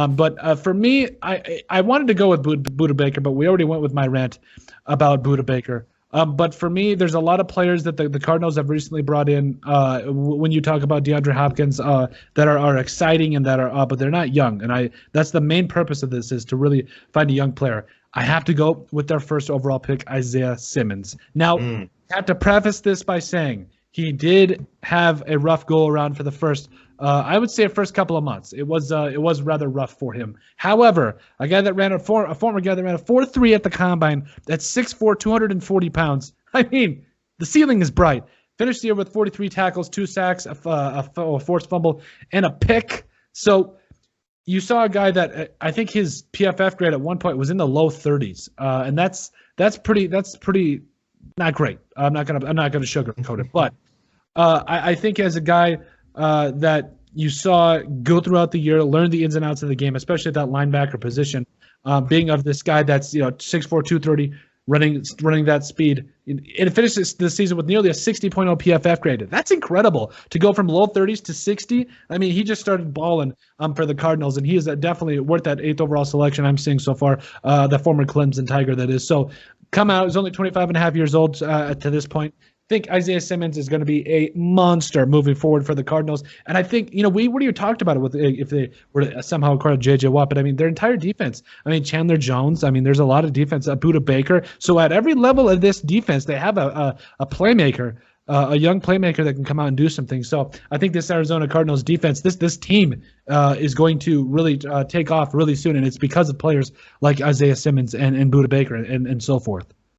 But for me, I wanted to go with Buda Baker, but we already went with my rant about Buda Baker. But for me, there's a lot of players that the Cardinals have recently brought in. When you talk about DeAndre Hopkins, that are exciting and that are, but they're not young. And that's the main purpose of this, is to really find a young player. I have to go with their first overall pick, Isaiah Simmons. Now, I have to preface this by saying he did have a rough go around for the first. I would say first couple of months. It was rather rough for him. However, a former guy that ran a 4.3 at the combine, that's 6'4", 240 pounds. I mean, the ceiling is bright. Finished the year with 43 tackles, 2 sacks, a forced fumble, and a pick. So you saw a guy that I think his PFF grade at one point was in the low 30s, and that's pretty not great. I'm not gonna sugarcoat it, but I think as a guy that you saw go throughout the year, learn the ins and outs of the game, especially at that linebacker position, being of this guy that's 6'4", 230, running that speed. It finishes the season with nearly a 60.0 PFF grade. That's incredible to go from low 30s to 60. I mean, he just started balling for the Cardinals, and he is definitely worth that 8th overall selection I'm seeing so far, the former Clemson Tiger that is. So come out, he's only 25 and a half years old to this point. I think Isaiah Simmons is going to be a monster moving forward for the Cardinals. And I think, we already talked about it with if they were to somehow acquire J.J. Watt, but I mean, their entire defense. I mean, Chandler Jones. I mean, there's a lot of defense. Buda Baker. So at every level of this defense, they have a playmaker, a young playmaker that can come out and do some things. So I think this Arizona Cardinals defense, this team is going to really take off really soon. And it's because of players like Isaiah Simmons and Buda Baker and so forth.